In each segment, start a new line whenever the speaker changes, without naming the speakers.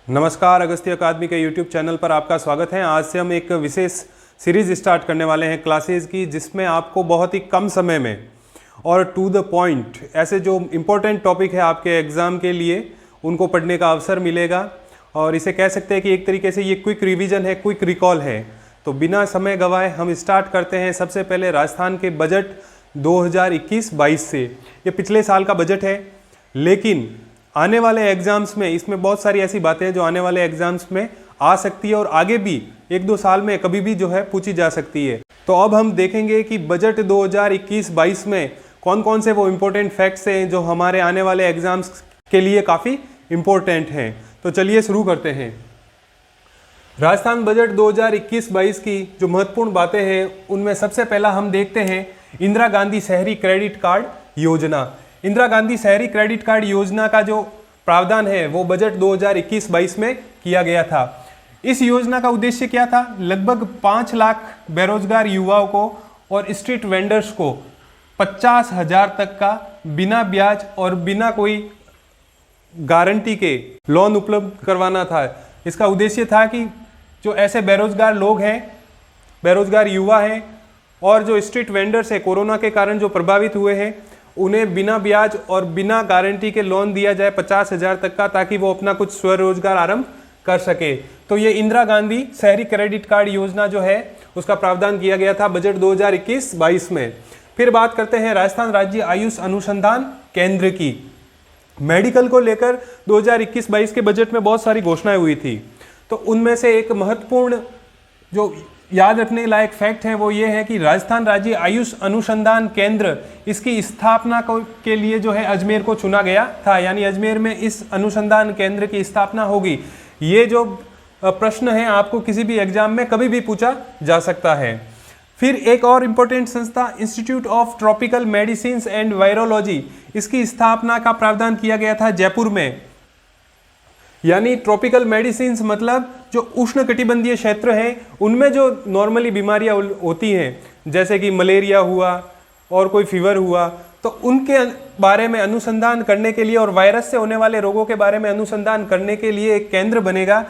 नमस्कार, अगस्त्य अकादमी के YouTube channel पर आपका स्वागत है। आज से हम एक विशेष सीरीज स्टार्ट करने वाले हैं क्लासेस की, जिसमें आपको बहुत ही कम समय में और टू द पॉइंट ऐसे जो इम्पोर्टेंट टॉपिक है आपके एग्ज़ाम के लिए उनको पढ़ने का अवसर मिलेगा। और इसे कह सकते हैं कि एक तरीके से ये क्विक रिवीजन है, क्विक रिकॉल है। तो बिना समय गंवाए हम स्टार्ट करते हैं। सबसे पहले राजस्थान के बजट 2021-22 से। ये पिछले साल का बजट है, लेकिन आने वाले एग्जाम्स में इसमें बहुत सारी ऐसी बातें हैं जो आने वाले एग्जाम्स में आ सकती है और आगे भी 1-2 साल में कभी भी जो है पूछी जा सकती है। तो अब हम देखेंगे कि बजट 2021-22 में कौन कौन से वो इम्पोर्टेंट फैक्ट्स हैं जो हमारे आने वाले एग्जाम्स के लिए काफ़ी इम्पोर्टेंट हैं। तो चलिए शुरू करते हैं। राजस्थान बजट 2021-22 की जो महत्वपूर्ण बातें हैं उनमें सबसे पहला हम देखते हैं इंदिरा गांधी शहरी क्रेडिट कार्ड योजना। इंदिरा गांधी शहरी क्रेडिट कार्ड योजना का जो प्रावधान है वो बजट 2021-22 में किया गया था। इस योजना का उद्देश्य क्या था? लगभग 5 लाख बेरोजगार युवाओं को और स्ट्रीट वेंडर्स को 50,000 तक का बिना ब्याज और बिना कोई गारंटी के लोन उपलब्ध करवाना था। इसका उद्देश्य था कि जो ऐसे बेरोजगार लोग हैं, बेरोजगार युवा हैं और जो स्ट्रीट वेंडर्स हैं, कोरोना के कारण जो प्रभावित हुए हैं, उन्हें बिना ब्याज और बिना गारंटी के लोन दिया जाए 50,000 तक का, ताकि वो अपना कुछ स्वरोजगार आरंभ कर सके। तो ये इंदिरा गांधी शहरी क्रेडिट कार्ड योजना जो है उसका प्रावधान किया गया था बजट 2021-22 में। फिर बात करते हैं राजस्थान राज्य आयुष अनुसंधान केंद्र की। मेडिकल को लेकर 2021-22 के बजट में बहुत सारी घोषणाएं हुई थी। तो उनमें से एक महत्वपूर्ण जो याद रखने लायक फैक्ट है वो ये है कि राजस्थान राज्य आयुष अनुसंधान केंद्र, इसकी स्थापना के लिए जो है अजमेर को चुना गया था। यानी अजमेर में इस अनुसंधान केंद्र की स्थापना होगी। ये जो प्रश्न है आपको किसी भी एग्जाम में कभी भी पूछा जा सकता है। फिर एक और इम्पोर्टेंट संस्था institute of tropical medicine and virology, इसकी स्थापना का प्रावधान किया गया था जयपुर में। यानी ट्रॉपिकल मेडिसिन मतलब जो उष्णकटिबंधीय क्षेत्र हैं उनमें जो नॉर्मली बीमारियां होती हैं, जैसे कि मलेरिया हुआ और कोई फीवर हुआ, तो उनके बारे में अनुसंधान करने के लिए और वायरस से होने वाले रोगों के बारे में अनुसंधान करने के लिए एक केंद्र बनेगा।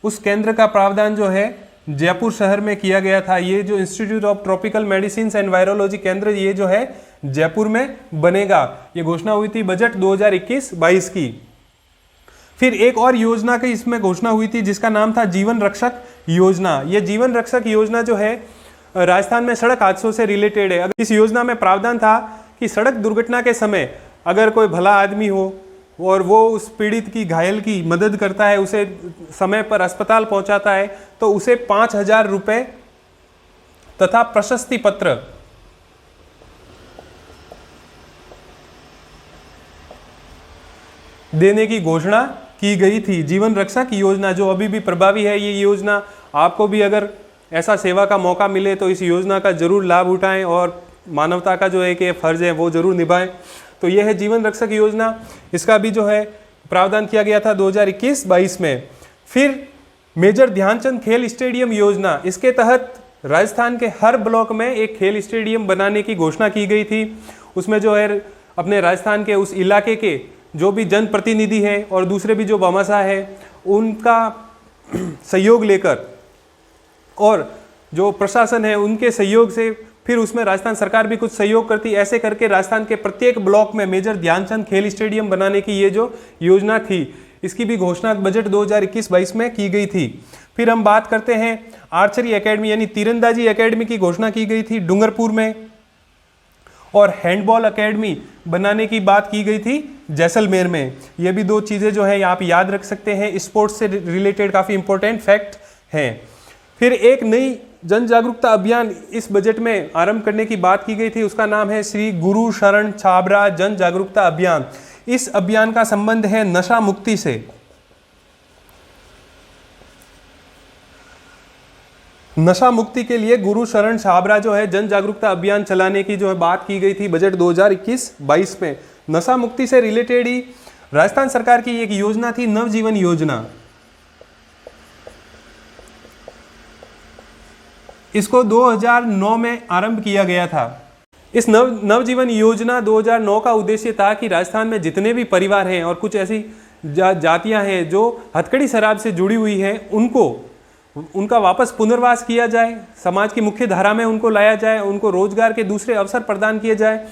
उस केंद्र का प्रावधान जो है जयपुर शहर में किया गया था। ये जो institute of tropical medicine and virology केंद्र, ये जो है जयपुर में बनेगा। ये घोषणा हुई थी बजट 2021-22 की। फिर एक और योजना की इसमें घोषणा हुई थी जिसका नाम था जीवन रक्षक योजना। ये जीवन रक्षक योजना जो है राजस्थान में सड़क हादसों से रिलेटेड है। इस योजना में प्रावधान था कि सड़क दुर्घटना के समय अगर कोई भला आदमी हो और वो उस पीड़ित की, घायल की मदद करता है, उसे समय पर अस्पताल पहुंचाता है, तो उसे 5,000 रुपये तथा प्रशस्ति पत्र देने की घोषणा की गई थी। जीवन रक्षक योजना जो अभी भी प्रभावी है, ये योजना आपको भी अगर ऐसा सेवा का मौका मिले तो इस योजना का जरूर लाभ उठाएं और मानवता का जो है कि फर्ज है वो जरूर निभाएं। तो ये है जीवन रक्षक योजना, इसका भी जो है प्रावधान किया गया था 2021-22 में। फिर मेजर ध्यानचंद खेल स्टेडियम योजना, इसके तहत राजस्थान के हर ब्लॉक में एक खेल स्टेडियम बनाने की घोषणा की गई थी। उसमें जो है अपने राजस्थान के उस इलाके के जो भी जनप्रतिनिधि हैं और दूसरे भी जो भामाशाह है उनका सहयोग लेकर और जो प्रशासन है उनके सहयोग से फिर उसमें राजस्थान सरकार भी कुछ सहयोग करती, ऐसे करके राजस्थान के प्रत्येक ब्लॉक में मेजर ध्यानचंद खेल स्टेडियम बनाने की ये जो योजना थी, इसकी भी घोषणा बजट 2021-22 में की गई थी। फिर हम बात करते हैं आर्चरी एकेडमी यानी तीरंदाजी एकेडमी की घोषणा की गई थी डूंगरपुर में, और हैंडबॉल एकेडमी बनाने की बात की गई थी जैसलमेर में। ये भी 2 चीज़ें जो है आप याद रख सकते हैं, स्पोर्ट्स से रिलेटेड काफ़ी इंपॉर्टेंट फैक्ट हैं। फिर एक नई जन जागरूकता अभियान इस बजट में आरंभ करने की बात की गई थी, उसका नाम है श्री गुरु शरण छाबड़ा जन जागरूकता अभियान। इस अभियान का संबंध है नशा मुक्ति से। नशा मुक्ति के लिए गुरु शरण छाबड़ा जो है जन जागरूकता अभियान चलाने की जो है बात की गई थी बजट 2021-22 में। नशा मुक्ति से रिलेटेड ही राजस्थान सरकार की एक योजना थी नवजीवन योजना। इसको 2009 में आरंभ किया गया था। इस नवजीवन योजना 2009 का उद्देश्य था कि राजस्थान में जितने भी परिवार हैं और कुछ ऐसी जातियां हैं जो हथकड़ी शराब से जुड़ी हुई हैं उनका वापस पुनर्वास किया जाए, समाज की मुख्य धारा में उनको लाया जाए, उनको रोजगार के दूसरे अवसर प्रदान किए जाए।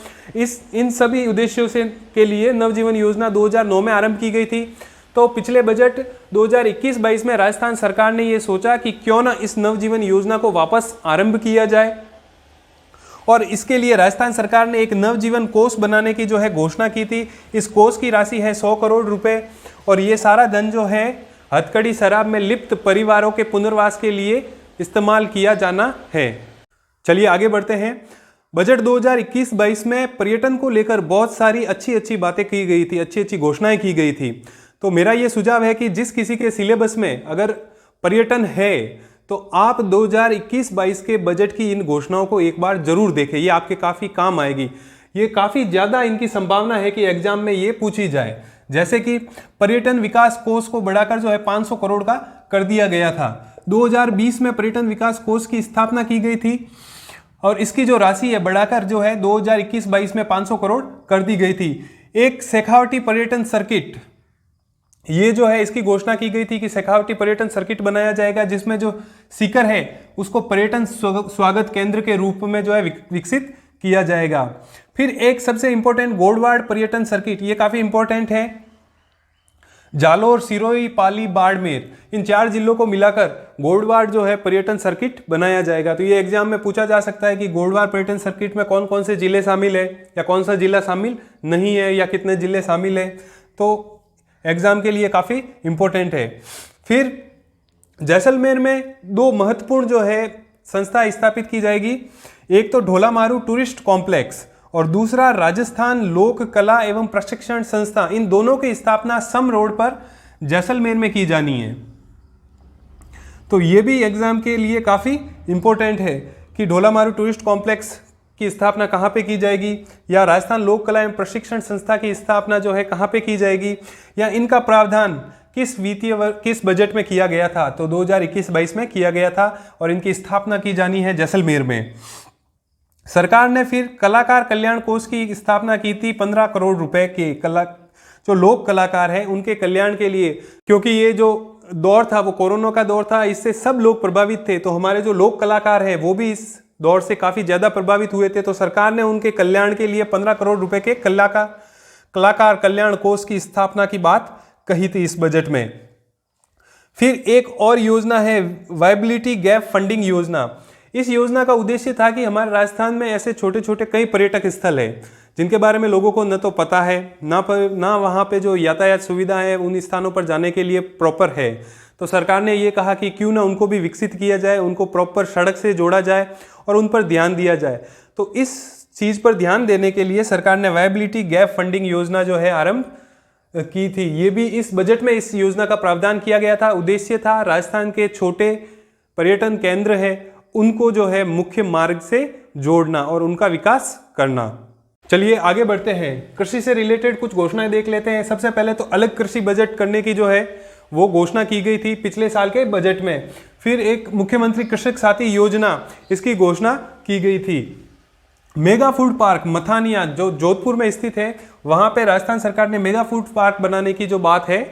इन सभी उद्देश्यों से के लिए नवजीवन योजना 2009 में आरंभ की गई थी। तो पिछले बजट 2021-22 में राजस्थान सरकार ने ये सोचा कि क्यों ना इस नवजीवन योजना को वापस आरंभ किया जाए, और इसके लिए राजस्थान सरकार ने एक नवजीवन कोष बनाने की जो है घोषणा की थी। इस कोष की राशि है 100 करोड़ रुपए, और ये सारा धन जो है हथकड़ी शराब में लिप्त परिवारों के पुनर्वास के लिए इस्तेमाल किया जाना है। चलिए आगे बढ़ते हैं। बजट 2021-22 में पर्यटन को लेकर बहुत सारी अच्छी बातें की गई थी, अच्छी घोषणाएं की गई थी। तो मेरा ये सुझाव है कि जिस किसी के सिलेबस में अगर पर्यटन है तो आप 2021-22 के बजट की इन घोषणाओं को एक बार जरूर देखें, ये आपके काफ़ी काम आएगी। ये काफ़ी ज़्यादा इनकी संभावना है कि एग्जाम में ये पूछी जाए। जैसे कि पर्यटन विकास कोष को बढ़ाकर जो है 500 करोड़ का कर दिया गया था। 2020 में पर्यटन विकास कोष की स्थापना की गई थी, और इसकी जो राशि है बढ़ाकर जो है 2021-22 में 500 करोड़ कर दी गई थी। एक शेखावटी पर्यटन सर्किट, ये जो है इसकी घोषणा की गई थी कि शेखावटी पर्यटन सर्किट बनाया जाएगा, जिसमें जो सीकर है उसको पर्यटन स्वागत केंद्र के रूप में जो है विकसित किया जाएगा। फिर एक सबसे इंपॉर्टेंट गोडवाड़ पर्यटन सर्किट, ये काफी इंपॉर्टेंट है। जालोर, सिरोही, पाली, बाड़मेर, इन 4 जिलों को मिलाकर गोडवाड़ जो है पर्यटन सर्किट बनाया जाएगा। तो ये एग्जाम में पूछा जा सकता है कि गोडवाड़ पर्यटन सर्किट में कौन कौन से जिले शामिल है, या कौन सा जिला शामिल नहीं है, या कितने जिले शामिल है। तो एग्जाम के लिए काफी इंपॉर्टेंट है। फिर जैसलमेर में 2 महत्वपूर्ण जो है संस्था स्थापित की जाएगी। एक तो ढोलामारू टूरिस्ट कॉम्प्लेक्स, और दूसरा राजस्थान लोक कला एवं प्रशिक्षण संस्था। इन दोनों की स्थापना सम रोड पर जैसलमेर में की जानी है। तो ये भी एग्जाम के लिए काफी इंपॉर्टेंट है कि ढोलामारू टूरिस्ट कॉम्प्लेक्स की स्थापना कहाँ पे की जाएगी, या राजस्थान लोक कला एवं प्रशिक्षण संस्था की स्थापना जो है कहाँ पे की जाएगी, या इनका प्रावधान किस बजट में किया गया था। तो 2021-22 में किया गया था, और इनकी स्थापना की जानी है जैसलमेर में। सरकार ने फिर कलाकार कल्याण कोष की स्थापना की थी 15 करोड़ रुपए के। जो लोक कलाकार हैं उनके कल्याण के लिए, क्योंकि ये जो दौर था वो कोरोना का दौर था, इससे सब लोग प्रभावित थे। तो हमारे जो लोक कलाकार हैं वो भी इस दौर से काफी ज्यादा प्रभावित हुए थे। तो सरकार ने उनके कल्याण के लिए 15 करोड़ रुपए के कलाकार कल्याण कोष की स्थापना की बात कही थी इस बजट में। फिर एक और योजना है वायबिलिटी गैप फंडिंग योजना। इस योजना का उद्देश्य था कि हमारे राजस्थान में ऐसे छोटे छोटे कई पर्यटक स्थल हैं जिनके बारे में लोगों को न तो पता है, ना वहाँ पे जो यातायात सुविधा है उन स्थानों पर जाने के लिए प्रॉपर है। तो सरकार ने ये कहा कि क्यों ना उनको भी विकसित किया जाए, उनको प्रॉपर सड़क से जोड़ा जाए और उन पर ध्यान दिया जाए। तो इस चीज़ पर ध्यान देने के लिए सरकार ने वायबिलिटी गैप फंडिंग योजना जो है आरंभ की थी। ये भी इस बजट में इस योजना का प्रावधान किया गया था। उद्देश्य था राजस्थान के छोटे पर्यटन केंद्र है उनको जो है मुख्य मार्ग से जोड़ना और उनका विकास करना। चलिए आगे बढ़ते हैं, कृषि से रिलेटेड कुछ घोषणाएं देख लेते हैं। सबसे पहले तो अलग कृषि बजट करने की जो है वो घोषणा की गई थी पिछले साल के बजट में। फिर एक मुख्यमंत्री कृषक साथी योजना, इसकी घोषणा की गई थी। मेगा फूड पार्क मथानिया जो जोधपुर में स्थित है, वहां पे राजस्थान सरकार ने मेगा फूड पार्क बनाने की जो बात है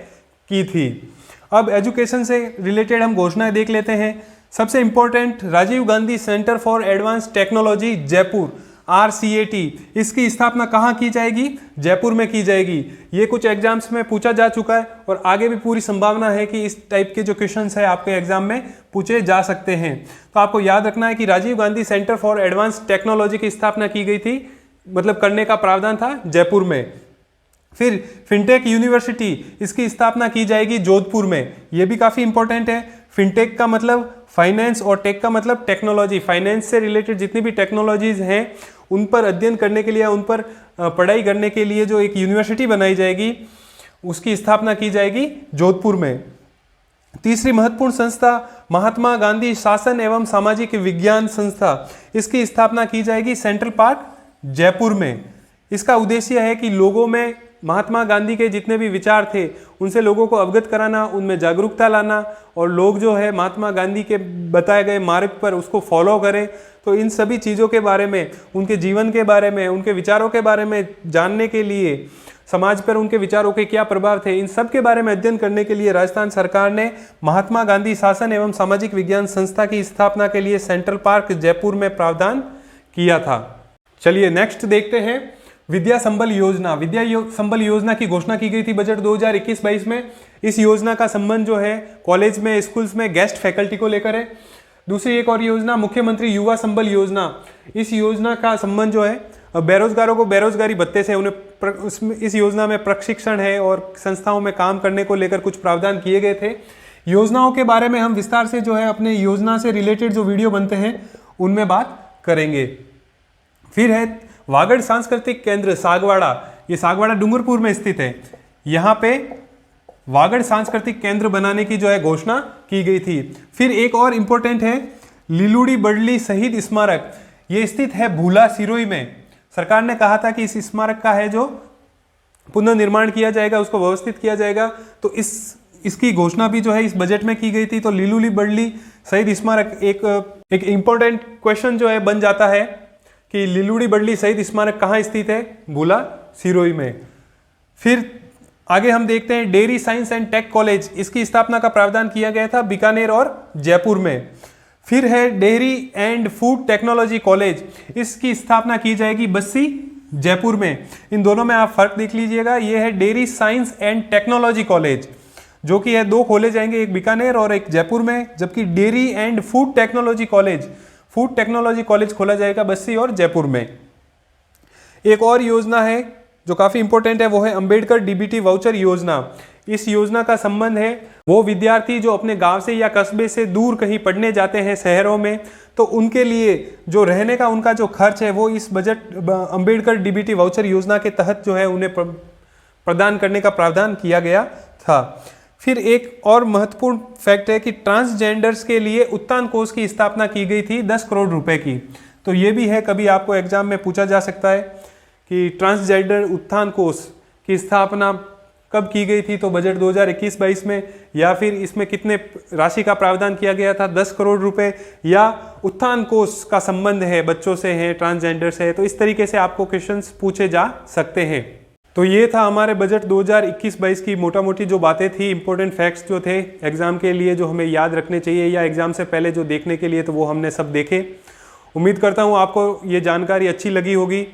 की थी। अब एजुकेशन से रिलेटेड हम घोषणाएं देख लेते हैं। सबसे important, Rajiv Gandhi centre for advance technology Jaipur RCAT, इसकी स्थापना कहाँ की जाएगी? जयपुर में की जाएगी। ये कुछ एग्जाम्स में पूछा जा चुका है और आगे भी पूरी संभावना है कि इस टाइप के जो क्वेश्चंस है आपके एग्जाम में पूछे जा सकते हैं। तो आपको याद रखना है कि Rajiv Gandhi centre for advance technology की स्थापना की गई थी, मतलब करने का प्रावधान था जयपुर में। फिर फिनटेक यूनिवर्सिटी, इसकी स्थापना की जाएगी जोधपुर में। ये भी काफ़ी इंपॉर्टेंट है। फिनटेक का मतलब फाइनेंस और टेक का मतलब टेक्नोलॉजी। फाइनेंस से रिलेटेड जितनी भी टेक्नोलॉजीज हैं उन पर अध्ययन करने के लिए, उन पर पढ़ाई करने के लिए जो एक यूनिवर्सिटी बनाई जाएगी उसकी स्थापना की जाएगी जोधपुर में। तीसरी महत्वपूर्ण संस्था महात्मा गांधी शासन एवं सामाजिक विज्ञान संस्था, इसकी स्थापना की जाएगी सेंट्रल पार्क जयपुर में। इसका उद्देश्य है कि लोगों में महात्मा गांधी के जितने भी विचार थे उनसे लोगों को अवगत कराना, उनमें जागरूकता लाना और लोग जो है महात्मा गांधी के बताए गए मार्ग पर उसको फॉलो करें। तो इन सभी चीज़ों के बारे में, उनके जीवन के बारे में, उनके विचारों के बारे में जानने के लिए समाज पर उनके विचारों के क्या प्रभाव थे, इन सब के बारे में अध्ययन करने के लिए राजस्थान सरकार ने महात्मा गांधी शासन एवं सामाजिक विज्ञान संस्था की स्थापना के लिए सेंट्रल पार्क जयपुर में प्रावधान किया था। चलिए नेक्स्ट देखते हैं विद्या संबल योजना। संबल योजना की घोषणा की गई थी बजट 2021-22 में। इस योजना का संबंध जो है कॉलेज में, स्कूल्स में गेस्ट फैकल्टी को लेकर है। दूसरी एक और योजना मुख्यमंत्री युवा संबल योजना। इस योजना का संबंध जो है बेरोजगारों को बेरोजगारी भत्ते से उन्हें इस योजना में प्रशिक्षण है और संस्थाओं में काम करने को लेकर कुछ प्रावधान किए गए थे। योजनाओं के बारे में हम विस्तार से जो है अपने योजना से रिलेटेड जो वीडियो बनते हैं उनमें बात करेंगे। फिर है वागड़ सांस्कृतिक केंद्र सागवाड़ा। ये सागवाड़ा डूंगरपुर में स्थित है। यहाँ पे वागड़ सांस्कृतिक केंद्र बनाने की जो है घोषणा की गई थी। फिर एक और इंपॉर्टेंट है लिलुड़ी बडली शहीद स्मारक। ये स्थित है भूला सिरोही में। सरकार ने कहा था कि इस स्मारक का है जो पुनर्निर्माण किया जाएगा, उसको व्यवस्थित किया जाएगा, तो इसकी घोषणा भी जो है इस बजट में की गई थी। तो लिलुड़ी बडली शहीद स्मारक एक इंपॉर्टेंट क्वेश्चन जो है बन जाता है कि लिलुड़ी बडली शहीद स्मारक कहाँ स्थित है, भूला सिरोही में। फिर आगे हम देखते हैं dairy science and tech college. इसकी स्थापना का प्रावधान किया गया था बीकानेर और जयपुर में। फिर है dairy and food technology college. इसकी स्थापना की जाएगी बस्सी जयपुर में। इन दोनों में आप फर्क देख लीजिएगा। ये है dairy science and technology college, जो कि है दो खोले जाएंगे, एक बीकानेर और एक जयपुर में। जबकि dairy and food technology college खोला जाएगा बस्सी और जयपुर में। एक और योजना है जो काफी इंपॉर्टेंट है, वो है अंबेडकर डीबीटी वाउचर योजना। इस योजना का संबंध है वो विद्यार्थी जो अपने गांव से या कस्बे से दूर कहीं पढ़ने जाते हैं शहरों में, तो उनके लिए जो रहने का उनका जो खर्च है वो इस बजट अंबेडकर डीबीटी वाउचर योजना के तहत जो है उन्हें प्रदान करने का प्रावधान किया गया था। फिर एक और महत्वपूर्ण फैक्ट है कि ट्रांसजेंडर्स के लिए उत्थान कोष की स्थापना की गई थी 10 करोड़ रुपए की। तो ये भी है, कभी आपको एग्जाम में पूछा जा सकता है कि ट्रांसजेंडर उत्थान कोष की स्थापना कब की गई थी, तो बजट 2021-22 में, या फिर इसमें कितने राशि का प्रावधान किया गया था 10 करोड़ रुपए, या उत्थान कोष का संबंध है बच्चों से है, ट्रांसजेंडर से है। तो इस तरीके से आपको क्वेश्चंस पूछे जा सकते हैं। तो ये था हमारे बजट 2021-22 की मोटा मोटी जो बातें थी, इंपॉर्टेंट फैक्ट्स जो थे एग्जाम के लिए जो हमें याद रखने चाहिए या एग्जाम से पहले जो देखने के लिए, तो वो हमने सब देखे। उम्मीद करता हूँ आपको ये जानकारी अच्छी लगी होगी।